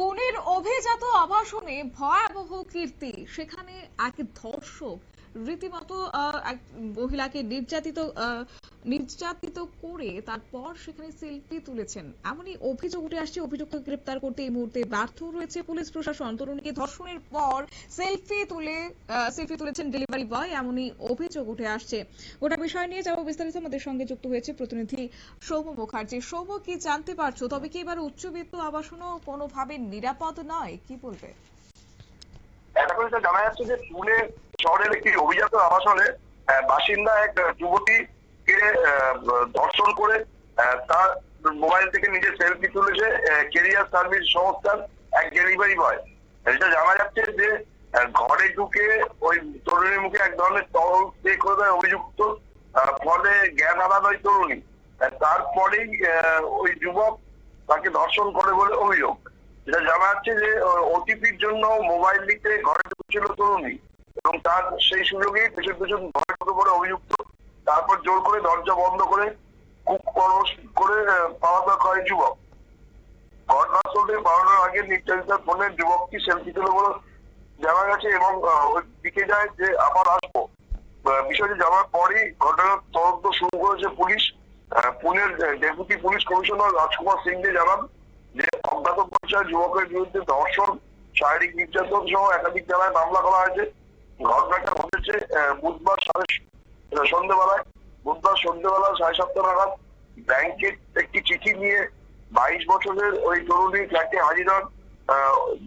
পুনের অভিজাত আবাসনে ভয়াবহ কীর্তি। সেখানে এক ধর্ষক রীতিমতো এক মহিলাকে নির্যাতিত করে তারপর সেখানে সেলফি তুলেছেন, এমনই অভিযোগ উঠে আসছে। অভিযুক্ত গ্রেপ্তার করতে এই মুহূর্তে ব্যর্থ রয়েছে পুলিশ প্রশাসন। তরুণীকে ধর্ষণের পর সেলফি তুলেছেন ডেলিভারি বয়, এমনই অভিযোগ উঠে আসছে। গোটা বিষয় নিয়ে যাবো বিস্তারিত। আমাদের সঙ্গে যুক্ত হয়েছে প্রতিনিধি সৌম্য মুখার্জি। সৌম্য, কি জানতে পারছো? তবে কি এবার উচ্চবিত্ত আবাসনও কোনোভাবে নিরাপদ নয়, কি বলবে? এখন যেটা জানা যাচ্ছে যে পুনে শহরের একটি অভিজাত আবাসনে বাসিন্দা এক যুবতীকে ধর্ষণ করে তার মোবাইল থেকে নিজে সেলফি তুলেছে কেরিয়ার সার্ভিস সংস্থার এক ডেলিভারি বয়। যেটা জানা যাচ্ছে যে ঘরে ঢুকে ওই তরুণীর মুখে এক ধরনের তরল স্প্রে করে দেয় অভিযুক্ত, ফলে জ্ঞান হারান ওই তরুণী। তারপরেই ওই যুবক তাকে ধর্ষণ করে বলে অভিযোগ। যেটা জানা যাচ্ছে যে ওটিপির জন্য মোবাইল নিতে ঘরে ঢুকছিল তরুণী এবং তার সেই সুযোগেই পেছন পেছন ঘরে ঢুকে পড়ে অভিযুক্ত। তারপর জোর করে দরজা বন্ধ করে কুক করে পালাতে হয় যুবক। ঘটনাস্থলে পালানোর আগে নির্যাতিতার ফোনে যুবকটি সেলফি তুলে বলে জানা গেছে এবং ওই দিকে যায় যে আবার আসবো। বিষয়টি জানার পরই ঘটনার তদন্ত শুরু করেছে পুলিশ। পুনের ডেপুটি পুলিশ কমিশনার রাজকুমার সিং জানান যে অজ্ঞাত পরিচয় যুবকের বিরুদ্ধে ধর্ষণ, শারীরিক নির্যাতন সহ একাধিক জেলায় মামলা করা হয়েছে। ঘটনাটা ঘটেছে বুধবার সন্ধ্যেবেলায় 7:30 নাগাদ। ব্যাংকের একটি চিঠি নিয়ে 22 বছরের ওই তরুণী ফ্ল্যাটে হাজির হন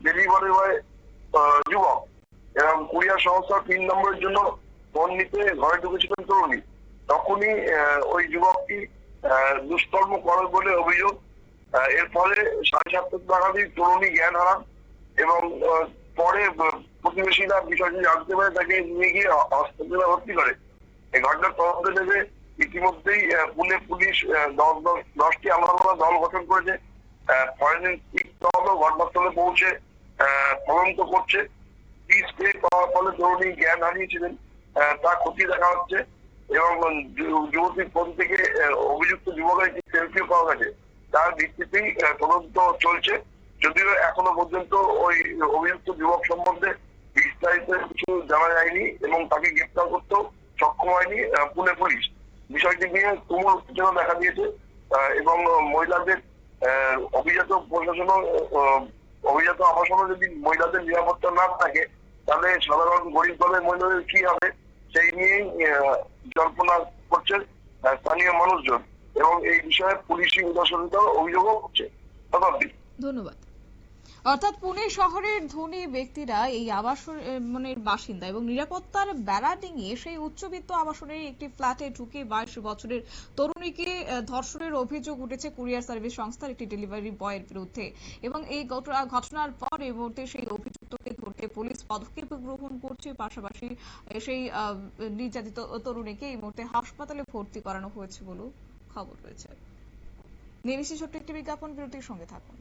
ডেলিভারি বয় যুবক এবং কুরিয়ার সংস্থার 3 নম্বরের জন্য ফোন নিতে ঘরে ঢুকেছিলেন তরুণী। তখনই ওই যুবকটি দুষ্কর্ম করে বলে অভিযোগ। এর ফলে 7:30 নাগাদই তরুণী জ্ঞান হারান এবং পরে প্রতিবেশীরা বিষয়টি জানতে পারে, তাকে নিয়ে গিয়ে হাসপাতালে ভর্তি করে। এই ঘটনার তদন্ত নেবে ইতিমধ্যেই পুনে পুলিশ 10টি আলাদা দল গঠন করেছে। ফরেনসিক দলও ঘটনাস্থলে পৌঁছে তদন্ত করছে। স্প্রে করার ফলে তরুণী জ্ঞান হারিয়েছিলেন তা খতিয়ে দেখা হচ্ছে এবং যুবতীর ফোন থেকে অভিযুক্ত যুবকের একটি সেলফিও পাওয়া গেছে। তার ভিত্তিতেই তদন্ত চলছে, যদিও এখনো পর্যন্ত ওই অভিযুক্ত যুবক সম্বন্ধে বিস্তারিত কিছু জানা যায়নি এবং তাকে গ্রেপ্তার করতেও সক্ষম হয়নি পুনে পুলিশ। বিষয়টি নিয়ে তুমুল উত্তেজনা দেখা দিয়েছে এবং মহিলাদের অভিজাত আবাসনও যদি মহিলাদের নিরাপত্তা না থাকে তাহলে সাধারণ গরিব দলের মহিলাদের কি হবে সেই নিয়েই জল্পনা করছে স্থানীয় মানুষজন এবং এই বিষয়ে পুলিশি উদাসীনতার অভিযোগও করছে। ধন্যবাদ। অর্থাৎ পুনে শহরের ধনী ব্যক্তিরা এই আবাসনের বাসিন্দা এবং নিরাপত্তার বেড়া ডিঙিয়ে সেই উচ্চবিত্ত আবাসনের একটি ফ্ল্যাটে ঢুকে 22 বছরের তরুণীকে ধর্ষণের অভিযোগ উঠেছে কুরিয়ার সার্ভিস সংস্থার একটি ডেলিভারি বয়ের বিরুদ্ধে। এবং এই ঘটনার পর এই মুহূর্তে সেই অভিযুক্তকে ধরতে পুলিশ পদক্ষেপ গ্রহণ করছে। পাশাপাশি সেই নির্যাতিত তরুণীকে এই মুহূর্তে হাসপাতালে ভর্তি করানো হয়েছে বলেও খবর রয়েছে। নিয়ে ছোট্ট একটি বিজ্ঞাপন, বিরতির সঙ্গে থাকুন।